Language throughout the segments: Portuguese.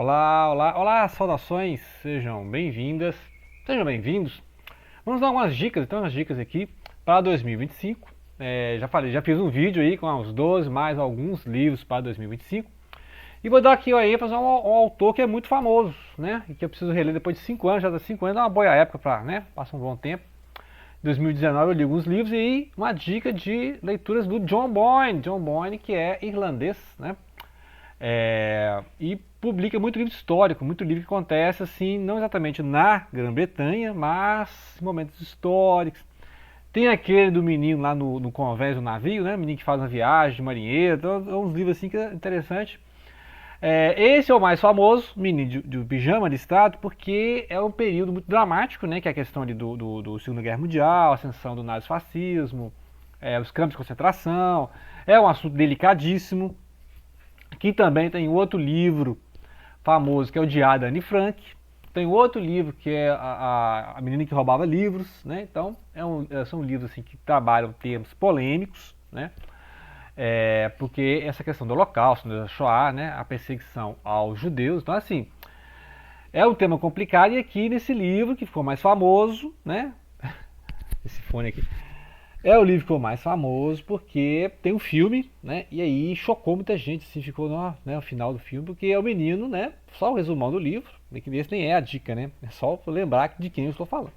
Olá, olá, olá, saudações, sejam bem-vindas, sejam bem-vindos. Vamos dar algumas dicas, então, umas dicas aqui para 2025. Já falei, já fiz um vídeo aí com os 12 mais alguns livros para 2025. E vou dar aqui a ênfase a um autor que é muito famoso, né? E que eu preciso reler depois de 5 anos, já dá 5 anos, é uma boa época para, né? Passa um bom tempo. Em 2019 eu li alguns livros e uma dica de leituras do John Boyne que é irlandês, né? E publica muito livro histórico, muito livro que acontece assim, não exatamente na Grã-Bretanha, mas em momentos históricos. Tem aquele do menino lá no convés do navio, né? O menino que faz uma viagem de marinheiro, então é uns livros assim que é interessante. Esse é o mais famoso, Menino de Pijama Listrado, porque é um período muito dramático, né? Que é a questão ali do Segunda Guerra Mundial, a ascensão do nazifascismo, os campos de concentração. É um assunto delicadíssimo. Aqui também tem outro livro famoso que é o Diário da Anne Frank. Tem outro livro que é a Menina que Roubava Livros, né? Então são livros assim que trabalham termos polêmicos, né? Porque essa questão do Holocausto, da Shoah, né? A perseguição aos judeus, então assim é um tema complicado e aqui nesse livro que ficou mais famoso, né? Esse fone aqui. É o livro que ficou mais famoso porque tem um filme, né? E aí chocou muita gente, assim, ficou no final do filme, porque é o menino, né? Só o resumão do livro, que esse nem é a dica, né? É só lembrar de quem eu estou falando.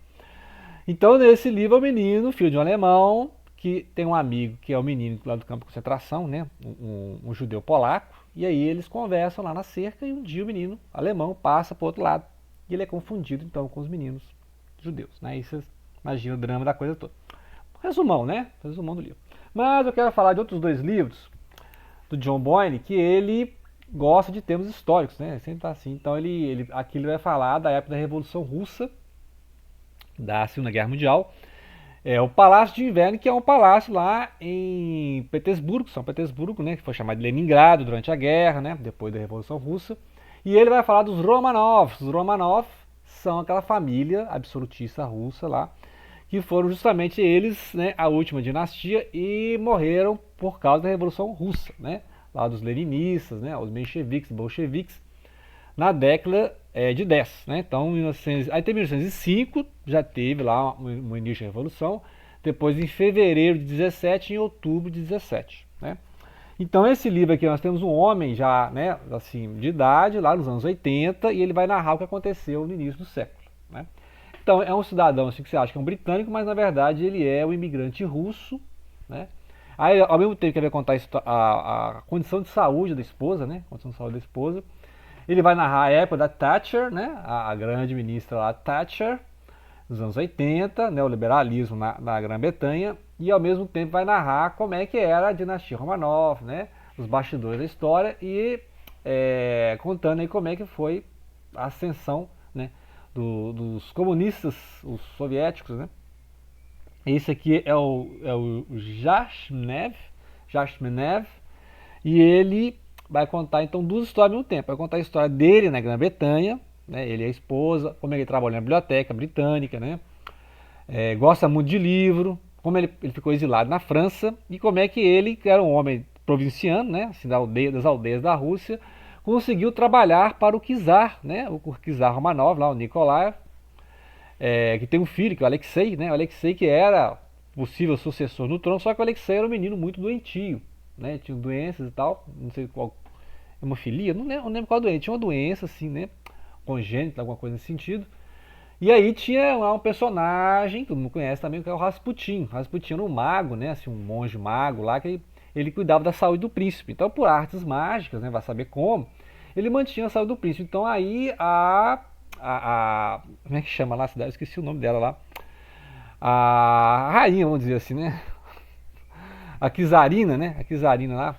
Então, nesse livro, é o menino, filho de um alemão, que tem um amigo que é o menino lá do campo de concentração, né? Um judeu polaco. E aí eles conversam lá na cerca e um dia o menino alemão passa para o outro lado. E ele é confundido, então, com os meninos judeus, né? E vocês imaginam o drama da coisa toda. Resumão, né? Resumão do livro. Mas eu quero falar de outros dois livros do John Boyne que ele gosta de temas históricos, né? Sempre tá assim. Então aqui ele vai falar da época da Revolução Russa, da Segunda Guerra Mundial. É o Palácio de Inverno, que é um palácio lá em Petersburgo, São Petersburgo, né? Que foi chamado de Leningrado durante a guerra, né? Depois da Revolução Russa. E ele vai falar dos Romanov. Os Romanov são aquela família absolutista russa lá, que foram justamente eles, né, a última dinastia e morreram por causa da Revolução Russa, né, lá dos leninistas, né, os mencheviques, bolcheviques, na década de 10, né, então 1900, aí tem 1905, já teve lá um início da Revolução, depois em fevereiro de 17 e em outubro de 17, né. Então esse livro aqui nós temos um homem já, né, assim, de idade, lá nos anos 80, e ele vai narrar o que aconteceu no início do século, né. Então é um cidadão assim, que você acha que é um britânico, mas na verdade ele é um imigrante russo, né? Aí ao mesmo tempo que ele vai contar a condição de saúde da esposa, né? A condição de saúde da esposa. Ele vai narrar a época da Thatcher, né? A grande ministra lá, Thatcher, nos anos 80, né? O liberalismo na Grã-Bretanha, e ao mesmo tempo vai narrar como é que era a dinastia Romanov, né? Os bastidores da história e contando aí como é que foi a ascensão, né, dos comunistas, os soviéticos, né? Esse aqui é o Jashmenev, e ele vai contar então duas histórias ao mesmo tempo. Vai contar a história dele na Grã-Bretanha, né? Ele é a esposa, como ele trabalhou na biblioteca britânica, né? Gosta muito de livro, como ele ficou exilado na França e como é que ele, que era um homem provinciano, né? Assim, das aldeias da Rússia, conseguiu trabalhar para o czar, né? O czar Romanov, lá o Nikolai, que tem um filho, que é o Alexei, né? O Alexei que era possível sucessor no trono, só que o Alexei era um menino muito doentio, né? Tinha doenças e tal, não sei qual, hemofilia, não lembro qual doença, tinha uma doença assim, né? Congênita, alguma coisa nesse sentido. E aí tinha lá um personagem, todo mundo conhece também, que é o Rasputin. O Rasputin era um mago, né? Assim, um monge mago lá, que ele cuidava da saúde do príncipe. Então, por artes mágicas, né? Vai saber como, ele mantinha a saúde do príncipe. Então aí como é que chama lá a cidade? Eu esqueci o nome dela lá. A rainha, vamos dizer assim, né? A Czarina, né? A Czarina lá.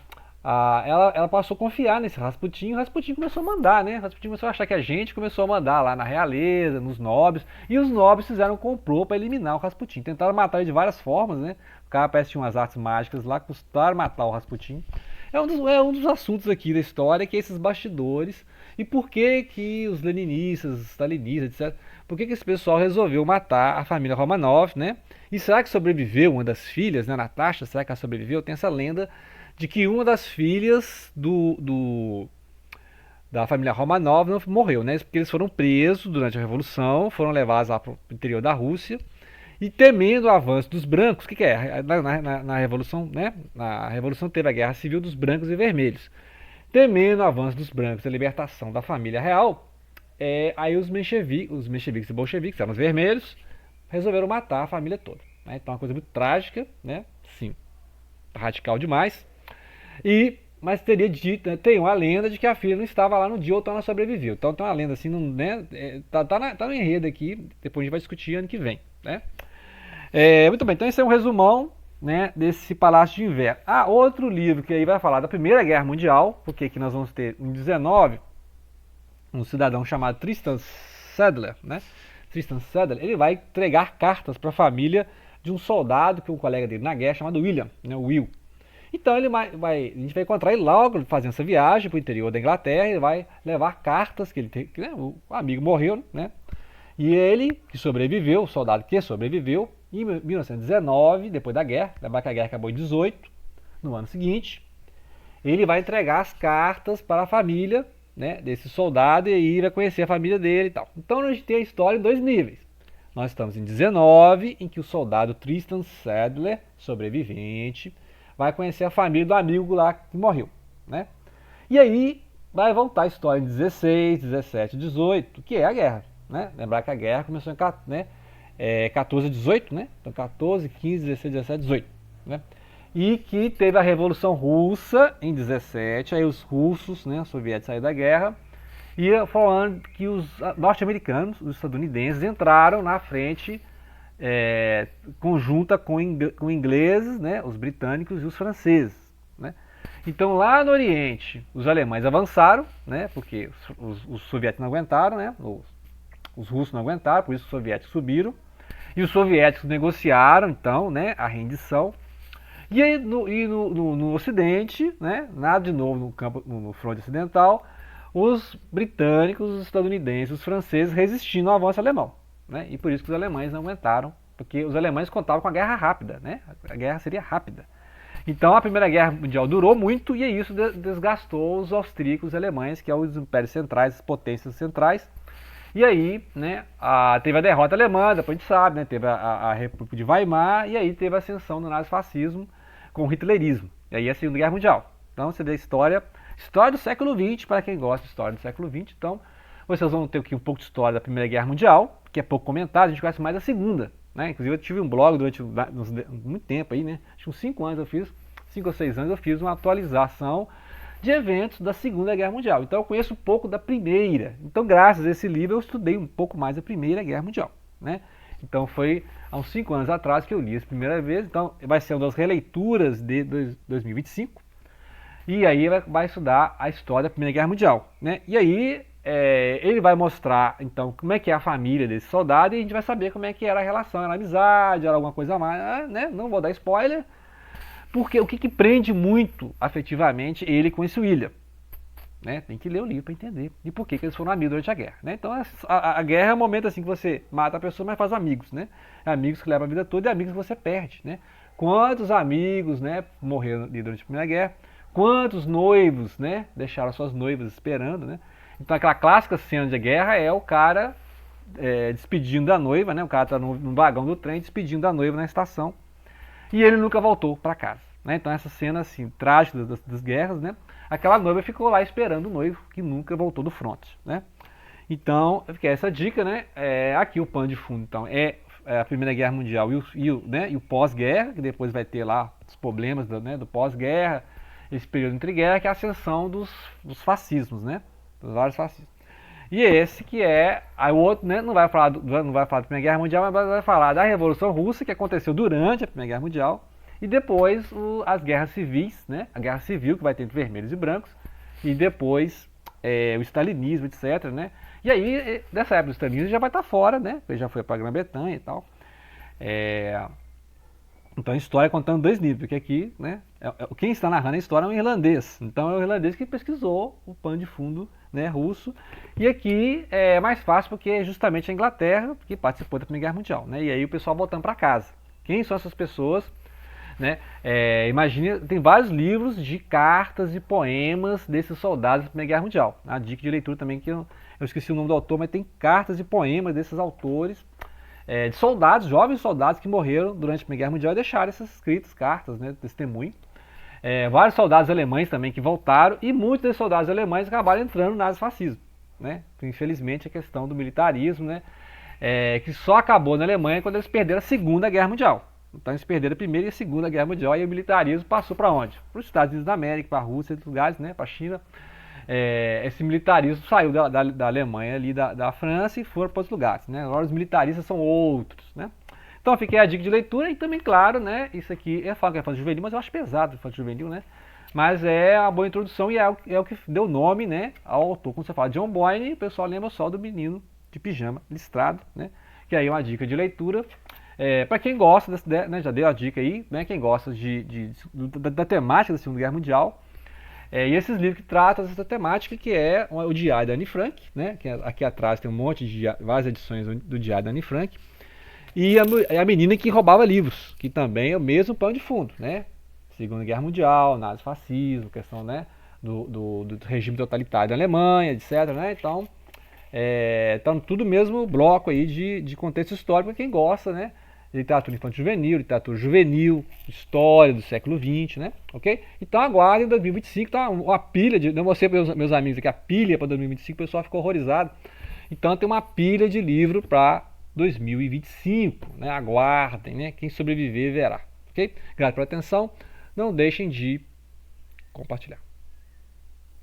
Ela passou a confiar nesse Rasputin, e o Rasputin começou a mandar, né? O Rasputin começou a achar que a gente começou a mandar lá na realeza, nos nobres, e os nobres fizeram um complô para eliminar o Rasputin. Tentaram matar ele de várias formas, né? O cara parece que tinha umas artes mágicas lá, custaram matar o Rasputin. É um dos assuntos aqui da história, que é esses bastidores, e por que que os leninistas, os stalinistas, etc., por que que esse pessoal resolveu matar a família Romanov, né? E será que sobreviveu uma das filhas, né, Natasha? Será que ela sobreviveu? Tem essa lenda de que uma das filhas da família Romanov não morreu, né? Porque eles foram presos durante a Revolução, foram levados lá para o interior da Rússia, e temendo o avanço dos brancos, o que é? Na Revolução, né? Na Revolução teve a Guerra Civil dos brancos e vermelhos. Temendo o avanço dos brancos e a libertação da família real, aí os mencheviques e bolcheviques, eram os vermelhos, resolveram matar a família toda. Né? Então é uma coisa muito trágica, né? Sim, radical demais. Mas teria dito, né, tem uma lenda de que a filha não estava lá no dia, ou então ela sobreviveu. Então tem uma lenda assim, não, né, tá no enredo aqui, depois a gente vai discutir ano que vem. Né? Muito bem, então esse é um resumão, né, desse Palácio de Inverno. Outro livro que aí vai falar da Primeira Guerra Mundial, porque aqui nós vamos ter em 19 um cidadão chamado Tristan Sadler, né? Tristan Sadler, ele vai entregar cartas para a família de um soldado que é um colega dele na guerra chamado William, né, Will. Então a gente vai encontrar ele logo fazendo essa viagem para o interior da Inglaterra, ele vai levar cartas que ele tem, né, o amigo morreu, né? E ele que sobreviveu, o soldado que sobreviveu, em 1919, depois da guerra, lembrar que a guerra acabou em 18, no ano seguinte, ele vai entregar as cartas para a família, né, desse soldado, e aí vai conhecer a família dele e tal. Então a gente tem a história em dois níveis. Nós estamos em 19, em que o soldado Tristan Sadler, sobrevivente, vai conhecer a família do amigo lá que morreu, né? E aí vai voltar a história em 16, 17, 18, que é a guerra, né? Lembrar que a guerra começou em 14 a 18, né? Então 14, 15, 16, 17, 18, né? E que teve a Revolução Russa em 17, aí os russos, né, os soviéticos saíram da guerra, e falando que os norte-americanos, os estadunidenses, entraram na frente conjunta com ingleses, né, os britânicos e os franceses. Né? Então lá no Oriente, os alemães avançaram, né, porque os soviéticos não aguentaram, né, os russos não aguentaram, por isso os soviéticos subiram, e os soviéticos negociaram, então, né, a rendição. E aí no Ocidente, né, nada de novo no fronte ocidental, os britânicos, os estadunidenses, os franceses resistindo ao avanço alemão. Né? E por isso que os alemães não aguentaram, porque os alemães contavam com a guerra rápida, né? A guerra seria rápida. Então a Primeira Guerra Mundial durou muito e isso desgastou os austríacos e os alemães, que são os impérios centrais, as potências centrais. E aí, né, teve a derrota alemã, depois a gente sabe, né, teve a República de Weimar, e aí teve a ascensão do nazifascismo com o hitlerismo. E aí a Segunda Guerra Mundial. Então você vê a história do século XX, para quem gosta de história do século XX. Então vocês vão ter aqui um pouco de história da Primeira Guerra Mundial, que é pouco comentado, a gente conhece mais a Segunda. Né? Inclusive eu tive um blog durante muito tempo aí, né? Acho que uns 5 anos 5 ou 6 anos eu fiz uma atualização de eventos da Segunda Guerra Mundial. Então eu conheço um pouco da Primeira. Então graças a esse livro eu estudei um pouco mais da Primeira Guerra Mundial. Né? Então foi há uns 5 anos atrás que eu li a primeira vez, então vai ser uma das releituras de 2025. E aí vai estudar a história da Primeira Guerra Mundial. Né? E aí ele vai mostrar, então, como é que é a família desse soldado e a gente vai saber como é que era a relação, era amizade, era alguma coisa a mais, né? Não vou dar spoiler, porque o que prende muito afetivamente ele com esse William? Né? Tem que ler o livro para entender. E por que eles foram amigos durante a guerra. Né? Então a guerra é um momento assim que você mata a pessoa, mas faz amigos. Né? Amigos que levam a vida toda e amigos que você perde. Né? Quantos amigos, né, morreram durante a Primeira Guerra? Quantos noivos, né, deixaram suas noivas esperando? Né? Então aquela clássica cena de guerra é o cara despedindo da noiva, né? O cara está no vagão do trem despedindo da noiva na estação e ele nunca voltou para casa. Né? Então essa cena assim, trágica das guerras, né? Aquela noiva ficou lá esperando o noivo que nunca voltou do fronte. Né? Então, fica essa dica, né? Aqui o pano de fundo então, a Primeira Guerra Mundial e o pós-guerra, que depois vai ter lá os problemas do pós-guerra, esse período entre guerra, que é a ascensão dos fascismos, né? Dos vários fascismos. E esse que aí o outro, né, não vai falar da Primeira Guerra Mundial, mas vai falar da Revolução Russa, que aconteceu durante a Primeira Guerra Mundial, e depois as guerras civis, né, a guerra civil, que vai ter entre vermelhos e brancos, e depois o stalinismo, etc. Né? E aí, dessa época do stalinismo, já vai estar fora, né? Ele já foi para a Grã-Bretanha e tal. Então a história contando dois níveis, porque aqui, né, quem está narrando a história é um irlandês. Então é o irlandês que pesquisou o pano de fundo, né, russo. E aqui é mais fácil porque é justamente a Inglaterra que participou da Primeira Guerra Mundial. Né, e aí o pessoal voltando para casa. Quem são essas pessoas? né? Imagine, tem vários livros de cartas e poemas desses soldados da Primeira Guerra Mundial. A dica de leitura também, que eu esqueci o nome do autor, mas tem cartas e poemas desses autores, de soldados, jovens soldados que morreram durante a Primeira Guerra Mundial e deixaram essas escritas, cartas, né, testemunho. Vários soldados alemães também que voltaram, e muitos desses soldados alemães acabaram entrando no nazifascismo, né? Infelizmente a questão do militarismo, né, que só acabou na Alemanha quando eles perderam a Segunda Guerra Mundial. Então eles perderam a Primeira e a Segunda Guerra Mundial, e o militarismo passou para onde? Para os Estados Unidos da América, para a Rússia, outros lugares, né, para a China. Esse militarismo saiu da Alemanha, ali da França, e foram para outros lugares, né? Agora os militaristas são outros, né? Então fiquei a dica de leitura, e também, claro, né, isso aqui, eu falo que é infanto juvenil, mas eu acho pesado infanto juvenil, né? Mas é a boa introdução, e é o que deu nome, né, ao autor. Quando você fala John Boyne, o pessoal lembra só do menino de pijama listrado, né? Que aí é uma dica de leitura. Para quem gosta, né, já dei a dica aí, né, quem gosta da temática da Segunda Guerra Mundial, e esses livros que tratam dessa temática, que é o Diário da Anne Frank, né, que aqui atrás tem um monte de várias edições do Diário da Anne Frank, e a menina que roubava livros, que também é o mesmo pano de fundo, né? Segunda Guerra Mundial, nazifascismo, questão, né, do regime totalitário da Alemanha, etc, né? Então, tá tudo mesmo bloco aí de contexto histórico para quem gosta, né? Literatura infantil juvenil, literatura juvenil, história do século XX, né? Ok? Então aguardem 2025, tá uma pilha de. Eu mostrei para meus amigos aqui a pilha para 2025, o pessoal ficou horrorizado. Então tem uma pilha de livro para 2025, né? Aguardem, né? Quem sobreviver verá. Ok? Obrigado pela atenção. Não deixem de compartilhar.